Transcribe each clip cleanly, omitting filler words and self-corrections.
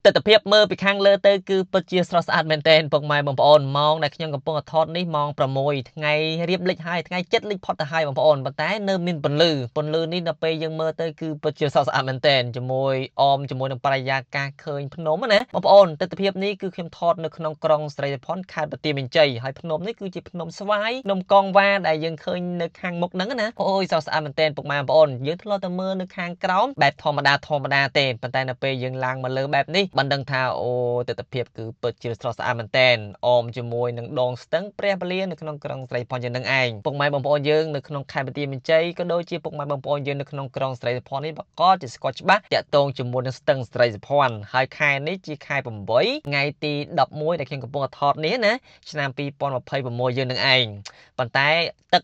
ទិដ្ឋភាពមើលពីខាងលើទៅគឺពិតជាស្រស់ស្អាតមែនទែនពុកម៉ែបងប្អូនម៉ោងដែលខ្ញុំកំពុងថតនេះម៉ោង6ថ្ងៃរៀបលិចហើយថ្ងៃចិត្តលិចផុតទៅហើយបងប្អូនប៉ុន្តែនៅមានពន្លឺនេះដល់ពេលយើងមើលទៅគឺពិតជាស្រស់ស្អាតមែនទែនជាមួយនឹងបរិយាកាសឃើញភ្នំណាបងប្អូនទិដ្ឋភាពនេះគឺខ្ញុំថតនៅក្នុងក្រុងស្រីភ័ណ្ឌខេត្តបន្ទាយមានជ័យហើយភ្នំនេះគឺជាភ្នំស្វាយភ្នំកងវ៉ាដែលយើងឃើញនៅខាងមុខហ្នឹងណាអូយស្រស់ស្អាតមែនទែនពុកម៉ែបងប្អូនយើងធ្លាប់តែមើលនៅខាងក្រោមបែបធម្មតាទេប៉ុន្តែនៅពេលយើងឡើងមកលើបែបនេះបានដឹងថាអូទិដ្ឋភាពគឺពិតជាស្រស់ស្អាតមែនទែនជាមួយនឹងដងស្ទឹងព្រះពលានៅក្នុងក្រុងស្រីភ័ណ្ឌយើងនឹងឯងពុកម៉ែបងប្អូនយើងនៅក្នុងខេត្តបន្ទាយមានជ័យក៏ដូចជាពុកម៉ែបងប្អូនយើងនៅក្នុងក្រុងស្រីភ័ណ្ឌនេះប្រកាសជាស្គាល់ច្បាស់តាក់ទងជាមួយនឹងស្ទឹងស្រីភ័ណ្ឌហើយខែនេះជាខែ8ថ្ងៃទី11ដែលខ្ញុំកំពុងថតនេះណាឆ្នាំ2026យើងនឹងឯងប៉ុន្តែទឹក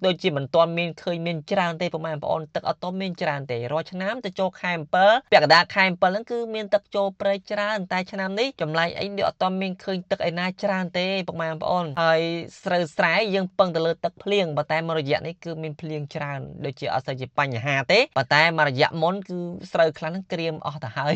ដូចជាមិនទាន់មានឃើញមានច្រើនទេពុកម៉ែបងប្អូនទឹកអត់ទាន់មានច្រើនទេរាល់ឆ្នាំទៅចូលខែ7ពាក់កណ្ដាលខែ7ហ្នឹងគឺមានទឹកចូលព្រៃច្រើនតែឆ្នាំនេះចម្លែកអីនេះអត់ទាន់មានឃើញទឹកឯណាច្រើនទេពុកម៉ែបងប្អូនហើយស្រូវស្រែយើងពឹងទៅលើទឹកភ្លៀងប៉ុន្តែមួយរយៈនេះគឺមានភ្លៀងច្រើនដូចជាអត់សូវជាបញ្ហាទេប៉ុន្តែមួយរយៈមុនគឺស្រូវខ្លះហ្នឹងក្រៀមអស់ទៅហើ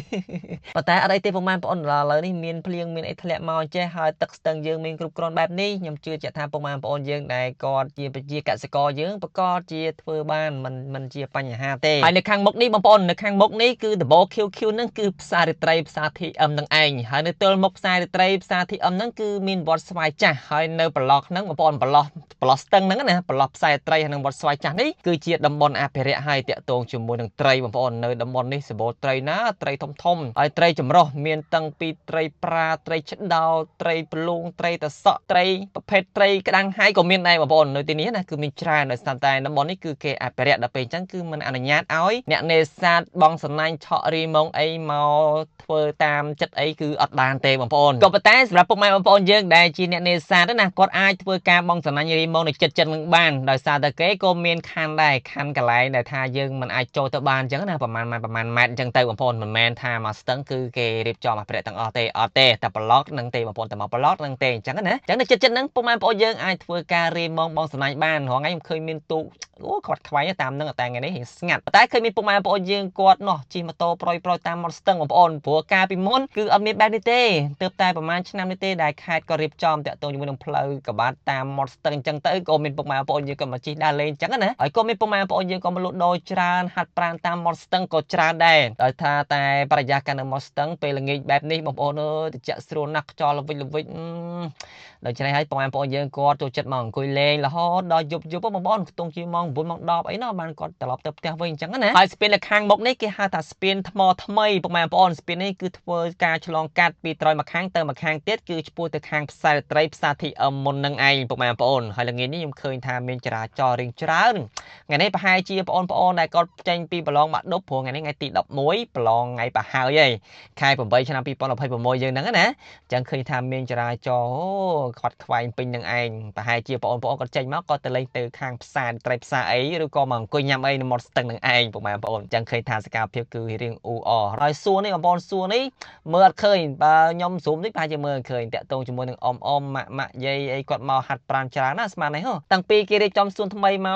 យប៉ុន្តែអត់អីទេពុកម៉ែបងប្អូនឥឡូវនេះមានភ្លៀងមានអីធ្លាក់មកចេះហើយទឹកស្ទឹងយើងមានគ្រប់គ្រាន់បែបនេះខ្ញុំជឿជាក់ថាពុកម៉ែបងប្អូនយើងដែលគាត់ជាប្រជាកសិករយើងប្រកាសជាធ្វើបានមិនជាបញ្ហាទេហើយនៅខាងមុខនេះបងប្អូននៅខាងមុខនេះគឺដប QQ ហ្នឹងគឺផ្សាររាត្រីផ្សារ TM នឹងឯងហើយនៅទល់មុខផ្សាររាត្រីផ្សារ TM ហ្នឹងគឺមានវត្តស្វាយចាស់ហើយនៅប្រឡោះហ្នឹងបងប្អូនប្រឡោះស្ទឹងហ្នឹងណាប្រឡោះផ្សាររាត្រីហើយនឹងវត្តស្វាយចាស់នេះគឺជាតំបន់អភិរក្សហើយតាក់ទងជាមួយនឹងត្រីបងប្អូននៅតំបន់នេះសម្បូរត្រីណាត្រីធំហើយត្រីចម្រុះមានតាំងពីត្រីប្រាត្រីឆ្ដោត្រីព្លូងត្រីតសក់ត្រីប្រភេទត្រីក្តាំងហើយក៏មានដែរបងប្អូននៅទីនេះណាគឺមានច្រើនដោយសារតែតំបន់នេះគឺគេអភិរក្សដល់ពេលអញ្ចឹងគឺមិនអនុញ្ញាតឲ្យអ្នកនេសាទបងសំណាញ់ឆក់រីម៉ងអីមកធ្វើតាមចិត្តអីគឺអត់បានទេបងប្អូនក៏ប៉ុន្តែសម្រាប់ពុកម៉ែបងប្អូនយើងដែលជាអ្នកនេសាទណាគាត់អាចធ្វើការបងសំណាញ់រីម៉ងនៅចិត្តនឹងបានដោយសារតែគេក៏មានខណ្ឌដែរខណ្ឌកន្លែងដែលថាយើងមិនអាចចូលទៅបានអញ្ចឹងណាប្រហែលម៉ែត្រអញ្ចឹងទៅបងប្អូនមិនមែនថាមកស្ទឹងគឺគេរៀបចំអភិរក្សទាំងអស់ទេអត់ទេតែប្លុកនឹងទេបងប្អូនតែមកប្លុកនឹងទេអញ្ចឹងណាអញ្ចឹងនៅចិត្តហ្នឹងពុកម៉ែបងប្អូនយើងអាចធ្វើការរីម៉ងបងសំណាញ់បានរហងៃខ្ញុំឃើញមានទូកអូខ្វាត់ខ្វាយតាមនឹងតែថ្ងៃនេះស្ងាត់តែឃើញមានពុកម៉ែបងប្អូនយើងគាត់នោះជិះម៉ូតូប្រុយតាមមាត់ស្ទឹងបងប្អូនព្រោះការពីមុនគឺអត់មានបែបនេះទេទើបតែប្រហែលឆ្នាំនេះទេដែលខេត្តក៏រៀបចំតាក់ទងជាមួយនឹងផ្លូវកបាត់តាមមាត់ស្ទឹងអញ្ចឹងទៅក៏មានពុកម៉ែបងប្អូនយើងក៏មកជិះដើរលេងអញ្ចឹងណាហើយក៏មានពុកម៉ែបងប្អូនយើងក៏មកលក់ដូរច្រើនហាត់ប្រាណតាមមាត់ស្ទឹងក៏ច្រើនដែរដោយថាតែបរិយាកាសនៅមាត់ស្ទឹងពេលល្ងាចបែបនេះបងប្អូនអើយត្រជាក់ស្រួលណាស់ខ្យល់ល្វិចដូច្នេះហើយបងប្អូនយើងគាត់ចូលចិត្តមកអង្គុយលេងរហូតដល់យប់បងប្អូនខ្ទង់ជាម៉ោង9ម៉ោង10អីណោះបានគាត់ត្រឡប់ទៅផ្ទះវិញអញ្ចឹងណាហើយស្ពាននៅខាងមុខនេះគេហៅថាស្ពានថ្មថ្មីបងប្អូនស្ពាននេះគឺធ្វើការឆ្លងកាត់ពីត្រើយម្ខាងទៅម្ខាងទៀតគឺឆ្ពោះទៅខាងផ្សាររាត្រីផ្សារ TM មុននឹងឯងបងប្អូនហើយល្ងាចនេះខ្ញុំឃើញថាមានចរាចរណ៍រៀងច្រើនថ្ងៃនេះប្រហែលជាបងប្អូនដែលគាត់ចេញពីប្រឡងបាក់ឌុបព្រោះថ្ងៃនេះថ្ងៃទី11ប្រឡងថ្ងៃប្រហើយហើយខែ8ឆ្នាំ2026យើងហ្នឹងណាអញ្ចឹងឃើញថាមានចរាចរណ៍ខាត់ខ្វែងពេញនឹងឯងប្រហែលជាបងប្អូនគាត់ចេញមកគាត់ទៅលេងទៅខាងផ្សារត្រីផ្សារអីឬក៏មកអង្គុយញ៉ាំអីនៅមាត់ស្ទឹងនឹងឯងបងប្អូនអញ្ចឹងឃើញថាសកម្មភាពគឺរៀងអ៊ូអរហើយសួរនេះបងប្អូនសួរនេះមើលអត់ឃើញបើខ្ញុំស៊ូមនេះប្រហែលជាមើលឃើញតាក់ទងជាមួយនឹងអ៊ំម៉ាក់យាយអីគាត់មកហាត់ប្រាណច្រើនណាស្មាននេះហ៎តាំងពីគេរៀបចំសួនថ្មីម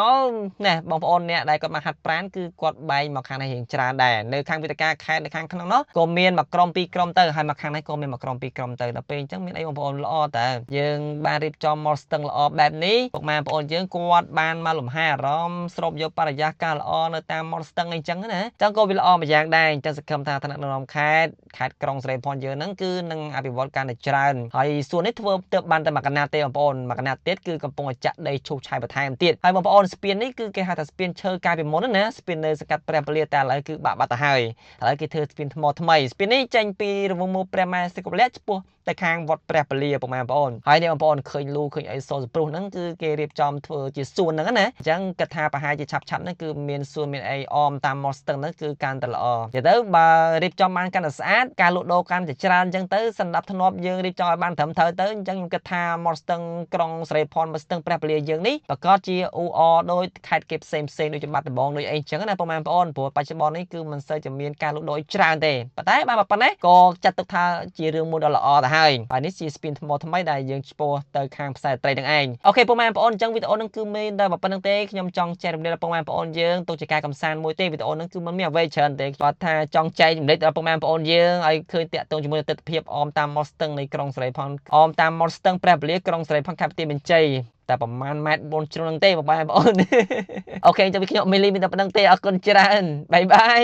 កណែបងប្អូនអ្នកដែលគាត់មកហាត់ប្រាណគឺគាត់បែងមកខាងនេះរៀងច្រើនដែរនៅខាងវិទ្យាការខេត្តនៅខាងក្នុងនោះក៏មានមកក្រុម2ក្រុមទៅហើយមកខាងនេះក៏មានមកក្រុម2ក្រុមទៅដល់ពេលអញ្ចឹងមានអីបងប្អូនល្អតើយើងបានរៀបចំមកស្ទឹងល្អបែបនេះពុកម៉ែបងប្អូនយើងគាត់បានមកលំហែអារម្មណ៍ស្រូបយកបរិយាកាសល្អនៅតាមមាត់ស្ទឹងអីចឹងណាអញ្ចឹងក៏វាល្អមួយយ៉ាងដែរអញ្ចឹងសង្ឃឹមថាថ្នាក់ដឹកនាំខេត្តក្រុងស្រីភ័ណ្ឌយើងហ្នឹងគឺនឹងអភិវឌ្ឍកាន់តែច្រើនហើយសួននេះធ្វើទៅបានតែមួយកណាត់ទេបងប្អូនមួយកណាត់ទៀតគឺកំពុងតែចាក់ដីឈូសឆាយបន្ថែមទៀតហើយបងប្អូនស្ពាននេះគឺគេហៅថាស្ពានឈើកាលពីមុនណាស្ពាននៅសង្កាត់ព្រះពលាតែឥឡូវគឺបាក់បាត់ទៅហើយឥឡូវគេធ្វើស្ពានថ្មថ្មីស្ពាននេះចេញពីរង្វង់មូលព្រះម៉ែសិកលៈឆ្ពោះទៅខាងវត្តព្រះពលាបងប្អូនហើយនេះបងប្អូនឃើញលូឃើញអីសប្រុសហ្នឹងគឺគេរៀបចំធ្វើជាសួនហ្នឹងណាអញ្ចឹងគិតថាប្រហែលជាឆាប់ហ្នឹងគឺមានសួនមានអីអមតាមមាត់ស្ទឹងហ្នឹងគឺកាន់តែល្អនិយាយទៅបើរៀបចំបានកាន់តែស្អាតការលក់ដូរកាន់តែច្រើនអញ្ចឹងទៅសន្តិភាពធ្នាប់យើងរៀបចំឲ្យបានត្រឹមត្រូវទៅអញ្ចឹងខ្ញុំគិតថាមាត់ស្ទឹងក្រុងស្រីភ័ណ្ឌមាត់ស្ទឹងព្រះពលាយើងនេះប្រកាសជាអ៊ូអរដោយខេត្តគេផ្សេងដូចជាបាត់ដំបងដូចអីអញ្ចឹងណាបងប្អូនព្រោះបច្ចុប្បន្ននេះគឺមិនសូវจะមានការលក់ដូរច្រើនទេប៉ុន្តែបើប៉ុណ្ណេះក៏ចាត់ទុកថាជារឿងមួយដ៏ល្អទៅហើយនេះជាស្ពានថ្មថ្មីដែលយើងឆ្ពោះទៅខាងផ្សារត្រីទាំងឯងអូខេពុកម៉ែបងប្អូនអញ្ចឹងវីដេអូនឹង នឹងគឺមានតែប៉ុណ្្នឹងទេខ្ញុំចង់ចែករំលែកដល់ពុកម៉ែបងប្អូនយើងទុកជាការកំសាន្តមួយទេវីដេអូហ្នឹងគឺมันមានអ្វីច្រើនទេគាត់ថាចង់ចែករំលែកដល់ពុកម៉ែបងប្អូនយើងឲ្យឃើញតាក់ទងជាមួយទស្សនវិជ្ជាអមតាមមាត់ស្ទឹងនៃក្រុងសេរីផនអមតាមមាត់ស្ទឹងព្រះពលាក្រុងសេរីផនខេត្តបន្ទាយមានជ័យតែប្រហែលម៉ែត្រ4ជ្រុងហ្នឹងទេបងប្អូនអូខេចាំពីខ្ញុំមីលីមានតែប៉ុណ្្នឹងទេអរគុណច្រើនបាយបាយ